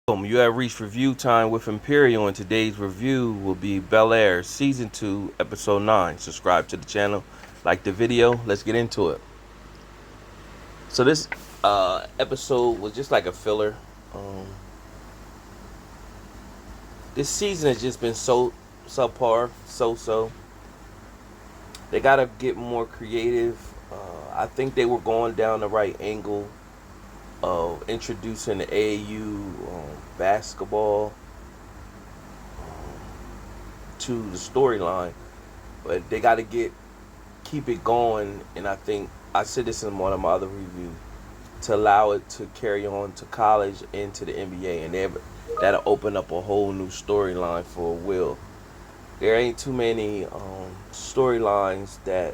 You have reached review time with Imperial, and today's review will be Bel Air Season 2, Episode 9. Subscribe to the channel, like the video, let's get into it. So this episode was just like a filler. Um, this season has just been so subpar, so. They gotta get more creative. I think they were going down the right angle of introducing the AAU basketball to the storyline, but they got to keep it going. And I think I said this in one of my other reviews, to allow it to carry on to college and to the NBA, and that'll open up a whole new storyline for Will. There ain't too many storylines that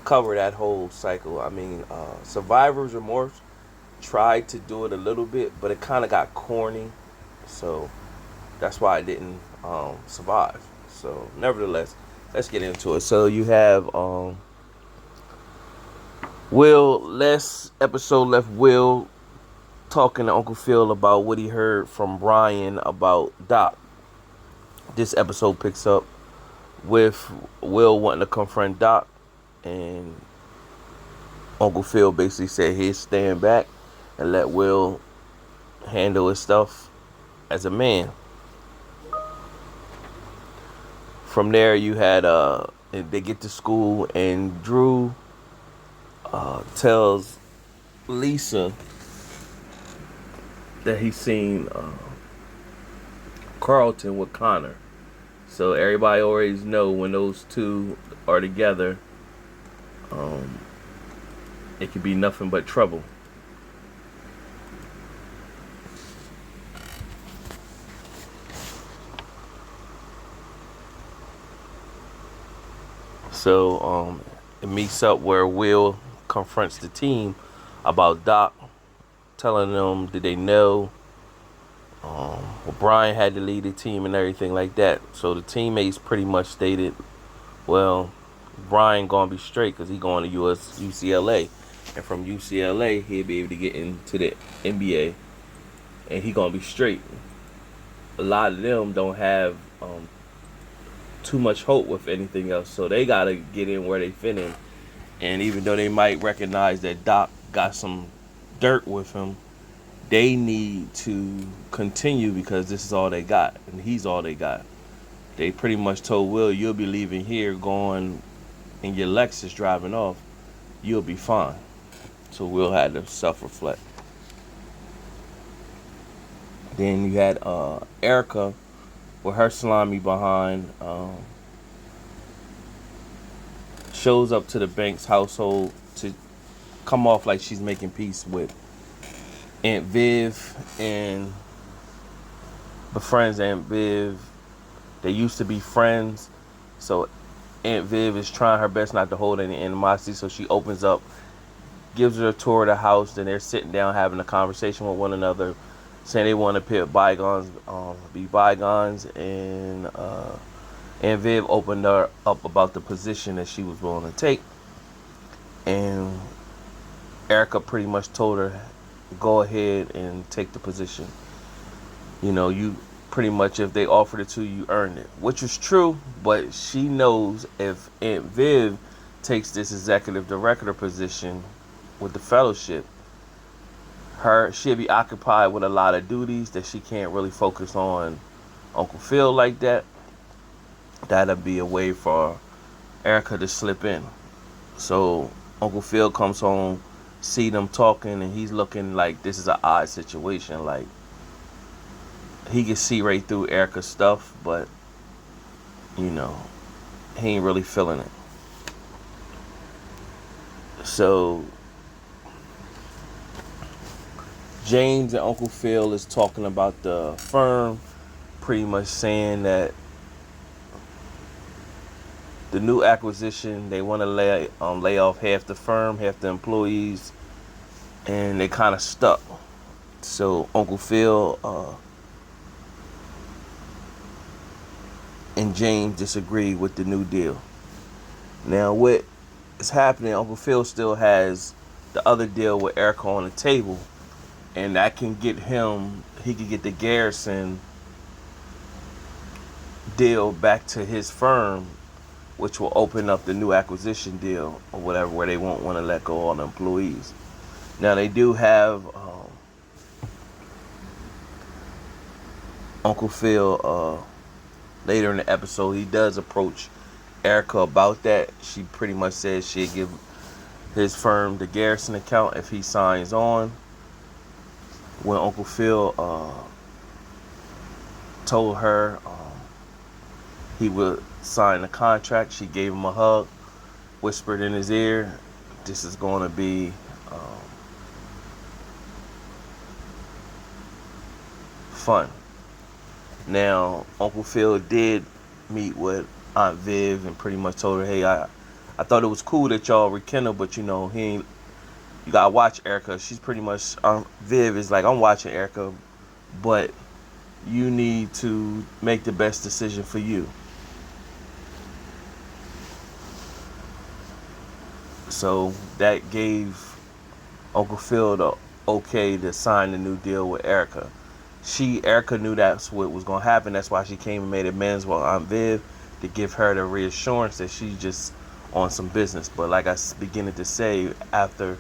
cover that whole cycle. I mean, Survivor's Remorse tried to do it a little bit, but it kind of got corny, so that's why it didn't survive. So, nevertheless, let's get into it. So you have Will. Last episode left Will talking to Uncle Phil about what he heard from Brian about Doc. This episode picks up with Will wanting to confront Doc, and Uncle Phil basically said he'd stand back and let Will handle his stuff as a man. From there, you had they get to school, and Drew tells Lisa that he's seen Carlton with Connor. So everybody already know when those two are together, it could be nothing but trouble. So it meets up where Will confronts the team about Doc, telling them that they know Brian had to lead the team and everything like that. So the teammates pretty much stated, well, Brian gonna be straight because he going to UCLA, and from UCLA he'll be able to get into the NBA, and he gonna be straight. A lot of them don't have too much hope with anything else, so they gotta get in where they fit in. And even though they might recognize that Doc got some dirt with him, they need to continue because this is all they got, and he's all they got. They pretty much told Will, you'll be leaving here, going in your Lexus, driving off. You'll be fine. So Will had to self-reflect. Then you had Erica with her slimy behind. Shows up to the Banks household to come off like she's making peace with Aunt Viv, and befriends Aunt Viv. They used to be friends, so Aunt Viv is trying her best not to hold any animosity, so she opens up, gives her a tour of the house. Then they're sitting down having a conversation with one another, saying they want to pit bygones be bygones, and Aunt Viv opened her up about the position that she was willing to take, and Erica pretty much told her, go ahead and take the position. You know, you pretty much, if they offered it to you, you earned it. Which is true, but she knows if Aunt Viv takes this executive director position with the fellowship, she'll be occupied with a lot of duties that she can't really focus on Uncle Phil like that. That'll be a way for Erica to slip in. So Uncle Phil comes home, see them talking, and he's looking like this is an odd situation. Like, he can see right through Erica's stuff, but you know, he ain't really feeling it. So James and Uncle Phil is talking about the firm, pretty much saying that the new acquisition, they want to lay off half the firm, half the employees, and they kind of stuck. So Uncle Phil and James disagree with the new deal. Now, what is happening, Uncle Phil still has the other deal with Erica on the table, and that can get him. He could get the Garrison deal back to his firm, which will open up the new acquisition deal or whatever, where they won't want to let go of all the employees. Now they do have Uncle Phil. Later in the episode, he does approach Erica about that. She pretty much says she'd give his firm the Garrison account if he signs on. When Uncle Phil told her he would sign the contract, she gave him a hug, whispered in his ear, "This is going to be fun." Now, Uncle Phil did meet with Aunt Viv and pretty much told her, "Hey, I thought it was cool that y'all rekindled, but he ain't. You gotta watch Erica. She's pretty much Viv is like, I'm watching Erica, but you need to make the best decision for you." So that gave Uncle Phil the okay to sign the new deal with Erica. Erica knew that's what was gonna happen. That's why she came and made amends with Aunt Viv to give her the reassurance that she's just on some business. But like I was beginning to say, after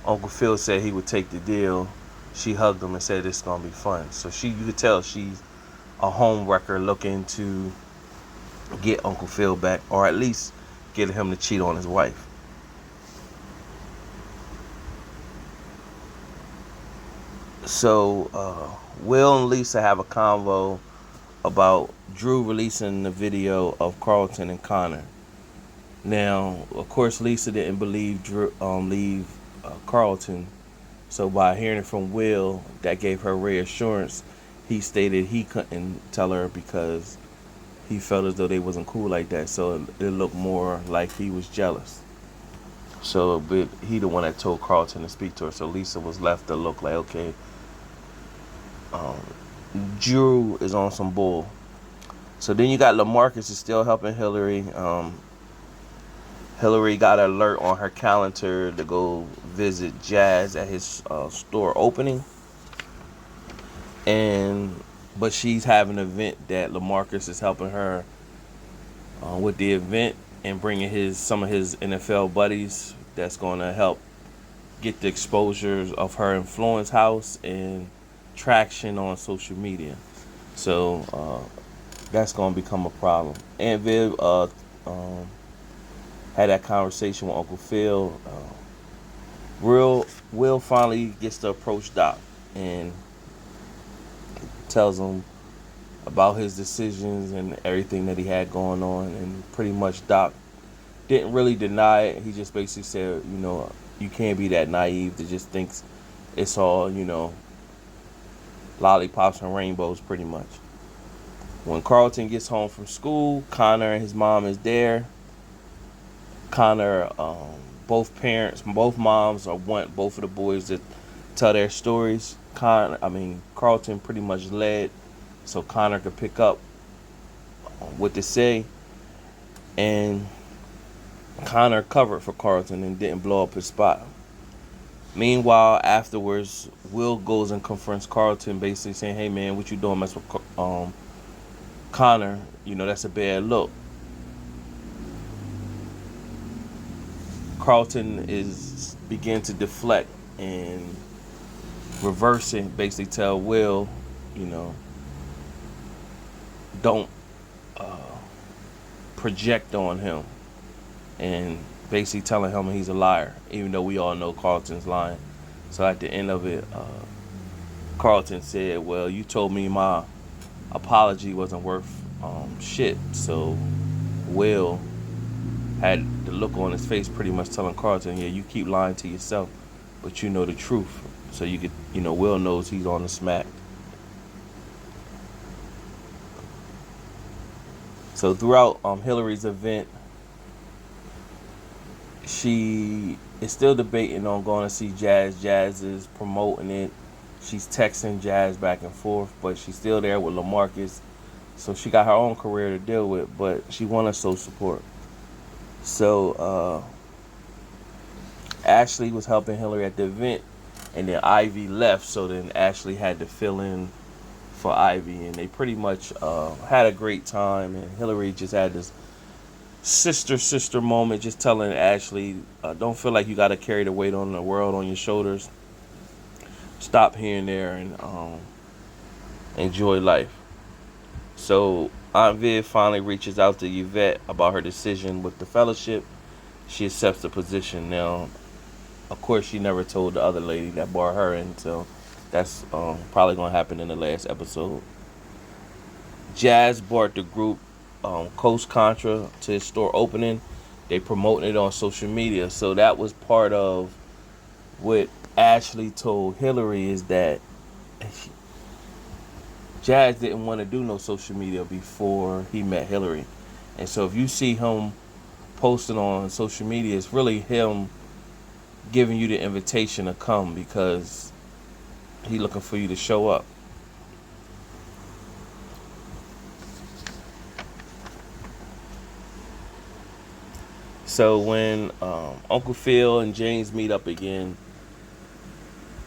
Uncle Phil said he would take the deal, she hugged him and said it's gonna be fun. So you could tell she's a home wrecker looking to get Uncle Phil back, or at least get him to cheat on his wife. So Will and Lisa have a convo about Drew releasing the video of Carlton and Connor. Now, of course, Lisa didn't believe Carlton, so by hearing it from Will, that gave her reassurance. He stated he couldn't tell her because he felt as though they wasn't cool like that, so it looked more like he was jealous. So, but he the one that told Carlton to speak to her, so Lisa was left to look like, okay, Drew is on some bull. So then you got LaMarcus is still helping Hilary. Hilary got an alert on her calendar to go visit Jazz at his store opening, but she's having an event that LaMarcus is helping her with the event and bringing some of his NFL buddies that's going to help get the exposures of her influence house and traction on social media. So that's going to become a problem. Aunt Viv had that conversation with Uncle Phil. Will finally gets to approach Doc and tells him about his decisions and everything that he had going on, and pretty much Doc didn't really deny it. He just basically said, you can't be that naive to just think it's all, lollipops and rainbows pretty much. When Carlton gets home from school, Connor and his mom is there. Connor, both moms want both of the boys to tell their stories. Carlton pretty much led so Connor could pick up what to say, and Connor covered for Carlton and didn't blow up his spot. Meanwhile, afterwards, Will goes and confronts Carlton, basically saying, "Hey man, what you doing mess with Connor? That's a bad look." Carlton begin to deflect and reversing, basically tell Will, don't project on him, and basically telling him he's a liar, even though we all know Carlton's lying. So at the end of it, Carlton said, "Well, you told me my apology wasn't worth shit." So Will had the look on his face pretty much telling Carlton, "Yeah, you keep lying to yourself, but you know the truth." So you could, Will knows he's on the smack. So throughout Hilary's event, she is still debating on going to see Jazz. Jazz is promoting it. She's texting Jazz back and forth, but she's still there with LaMarcus. So she got her own career to deal with, but she wants to show support. So Ashley was helping Hilary at the event, and then Ivy left, so then Ashley had to fill in for Ivy, and they pretty much had a great time. And Hilary just had this sister moment, just telling Ashley, don't feel like you got to carry the weight on the world on your shoulders. Stop here and there and enjoy life. So Aunt Viv finally reaches out to Yvette about her decision with the fellowship. She accepts the position. Now, of course, she never told the other lady that brought her in, so that's probably going to happen in the last episode. Jazz brought the group Coast Contra to his store opening. They promoting it on social media. So that was part of what Ashley told Hilary, is that Jazz didn't want to do no social media before he met Hilary. And so if you see him posting on social media, it's really him giving you the invitation to come, because he looking for you to show up. So when Uncle Phil and James meet up again,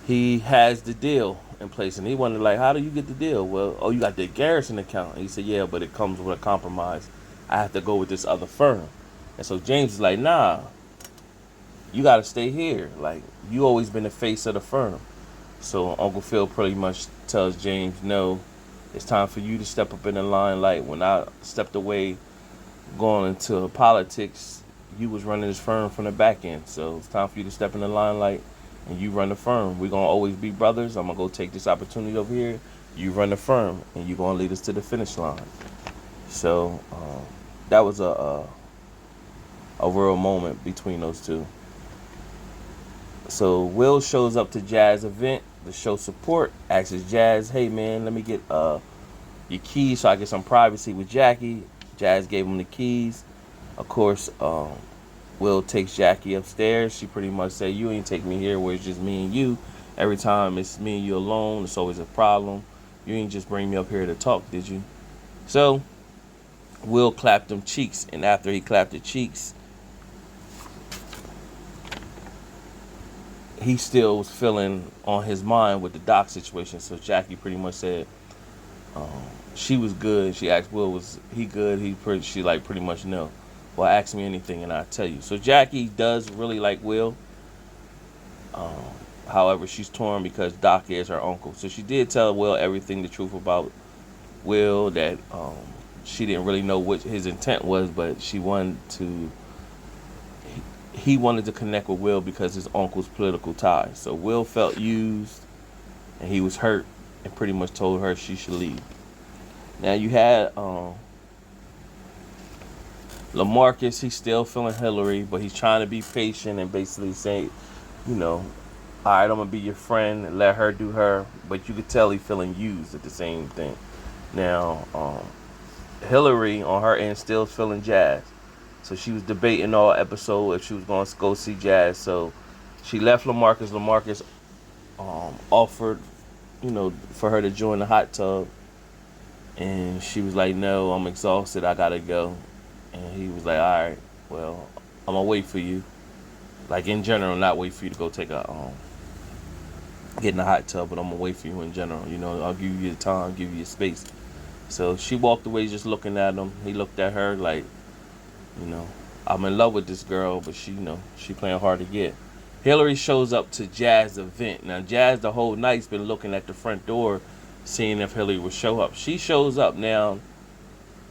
he has the deal in place, and he wondered, like, how do you get the deal? Well, oh, you got the Garrison account. And he said, yeah, but it comes with a compromise. I have to go with this other firm. And so James is like, nah, you got to stay here. Like, you always been the face of the firm. So Uncle Phil pretty much tells James, no, it's time for you to step up in the limelight. When I stepped away going into politics, you was running this firm from the back end. So it's time for you to step in the limelight and you run the firm. We're going to always be brothers. I'm going to go take this opportunity over here. You run the firm, and you're going to lead us to the finish line. So that was a real moment between those two. So Will shows up to Jazz's event to show support, asks Jazz, hey man, let me get your keys so I get some privacy with Jackie. Jazz gave him the keys. Of course, Will takes Jackie upstairs. She pretty much said, you ain't take me here where it's just me and you. Every time it's me and you alone, it's always a problem. You ain't just bring me up here to talk, did you? So Will clapped them cheeks, and after he clapped the cheeks, he still was feeling on his mind with the Doc situation. So Jackie pretty much said she was good. She asked Will, was he good? She like pretty much no. Well, ask me anything and I'll tell you. So Jackie does really like Will. However, she's torn because Doc is her uncle. So she did tell Will everything, the truth about Will, that she didn't really know what his intent was, but she wanted to, he wanted to connect with Will because his uncle's political ties. So Will felt used and he was hurt and pretty much told her she should leave. Now you had LaMarcus, he's still feeling Hilary, but he's trying to be patient and basically say, you know, all right, I'm going to be your friend and let her do her. But you could tell he's feeling used at the same thing. Now, Hilary, on her end, still feeling Jazz. So she was debating all episode if she was going to go see Jazz. So she left LaMarcus. LaMarcus offered, you know, for her to join the hot tub. And she was like, no, I'm exhausted. I got to go. And he was like, all right, well, I'm going to wait for you. Like, in general, not wait for you to go take a, get in the hot tub, but I'm going to wait for you in general. You know, I'll give you your time, give you your space. So she walked away just looking at him. He looked at her like, you know, I'm in love with this girl, but she, you know, she playing hard to get. Hilary shows up to Jazz's event. Now, Jazz the whole night's been looking at the front door, seeing if Hilary would show up. She shows up now.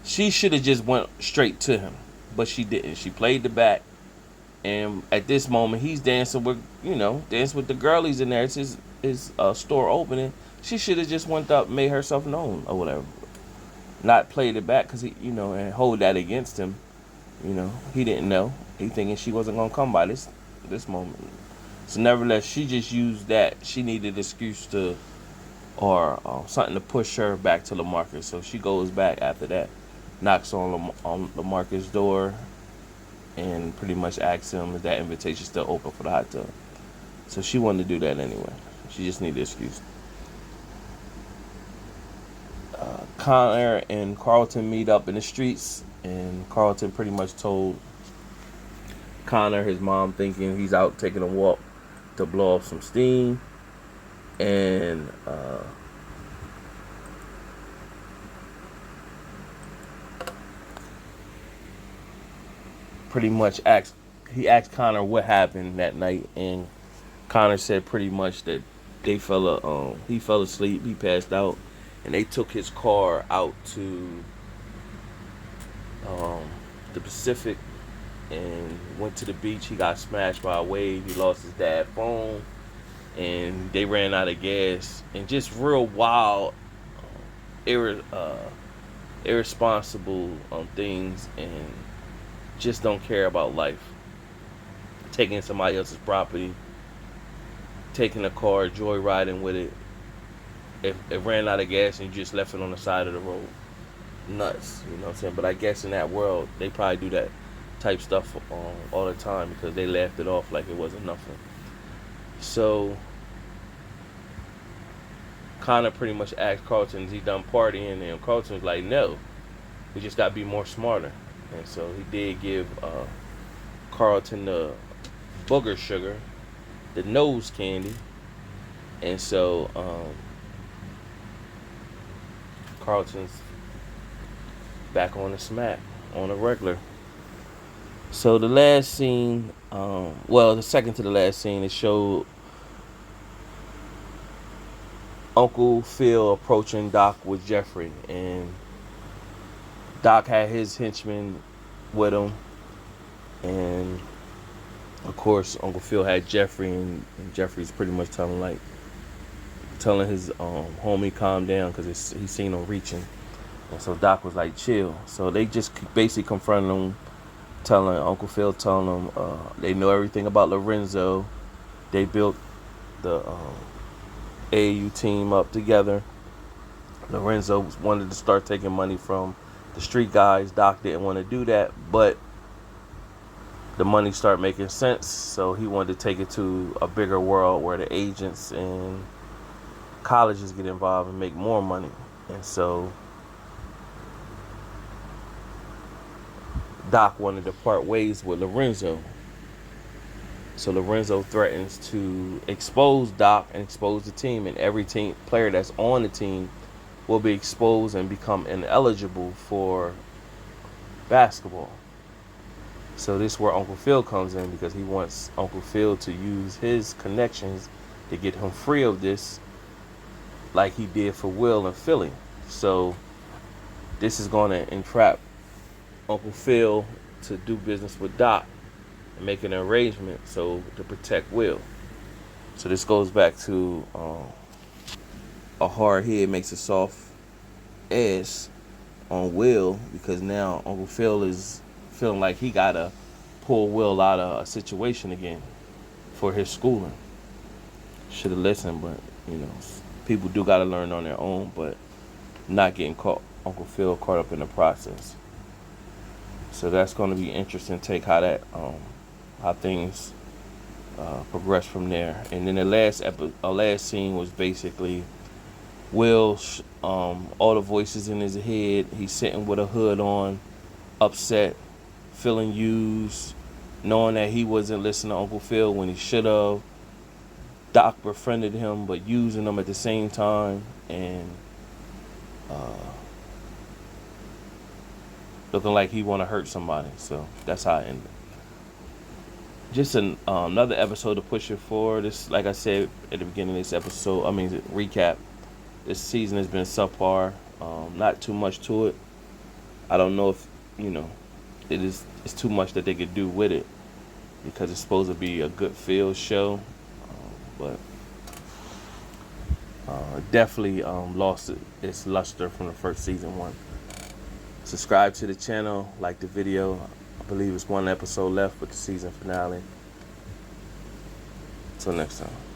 She should have just went straight to him, but she didn't. She played the back, and at this moment, he's dancing with, you know, dancing with the girlies in there. It's his store opening. She should have just went up, made herself known or whatever. Not played it back because he, you know, and hold that against him. You know, he didn't know. He thinking she wasn't gonna come by this moment. So nevertheless, she just used that. She needed an excuse to, or something to push her back to LaMarcus. So she goes back after that. Knocks on LaMarcus' door and pretty much asks him, is that invitation still open for the hot tub? So she wanted to do that anyway. She just needed an excuse. Connor and Carlton meet up in the streets, and Carlton pretty much told Connor his mom thinking he's out taking a walk to blow off some steam. and pretty much he asked Connor what happened that night, and Connor said pretty much that he fell asleep, he passed out, and they took his car out to um, the Pacific and went to the beach. He got smashed by a wave. He lost his dad's phone, and they ran out of gas. And just real wild, irresponsible things, and just don't care about life. Taking somebody else's property, taking a car, joyriding with it. It ran out of gas and you just left it on the side of the road. Nuts, you know what I'm saying? But I guess in that world, they probably do that type stuff all the time because they laughed it off like it wasn't nothing. So Connor pretty much asked Carlton, is he done partying? And Carlton was like, no, we just got to be more smarter. And so he did give Carlton the booger sugar, the nose candy. And so Carlton's back on the smack, on the regular. So the last scene, the second to the last scene, it showed Uncle Phil approaching Doc with Jeffrey, and Doc had his henchmen with him, and of course Uncle Phil had Jeffrey, and Jeffrey's pretty much telling his homie calm down because he's seen him reaching, and so Doc was like chill. So they just basically confronted him, Uncle Phil telling them they know everything about Lorenzo. They built the AAU team up together. Lorenzo wanted to start taking money from the street guys. Doc didn't want to do that, but the money started making sense, so he wanted to take it to a bigger world where the agents and colleges get involved and make more money. And so Doc wanted to part ways with Lorenzo. So Lorenzo threatens to expose Doc and expose the team, and every team player that's on the team will be exposed and become ineligible for basketball. So this is where Uncle Phil comes in, because he wants Uncle Phil to use his connections to get him free of this, like he did for Will and Philly. So this is going to entrap Uncle Phil to do business with Doc and make an arrangement to protect Will. So this goes back to a hard head makes a soft ass on Will, because now Uncle Phil is feeling like he gotta pull Will out of a situation again for his schooling. Should have listened, but people do gotta learn on their own, but not getting Uncle Phil caught up in the process. So that's going to be interesting. Take how things progress from there. And then the last scene was basically Will, all the voices in his head. He's sitting with a hood on, upset, feeling used, knowing that he wasn't listening to Uncle Phil when he should have. Doc befriended him, but using him at the same time, and looking like he want to hurt somebody. So that's how it ended. Just another episode to push it forward. This, like I said at the beginning of this episode, recap. This season has been subpar. Not too much to it. I don't know if it's too much that they could do with it, because it's supposed to be a good feel show, but definitely lost its luster from the first season one. Subscribe to the channel, like the video. I believe it's one episode left with the season finale. Until next time.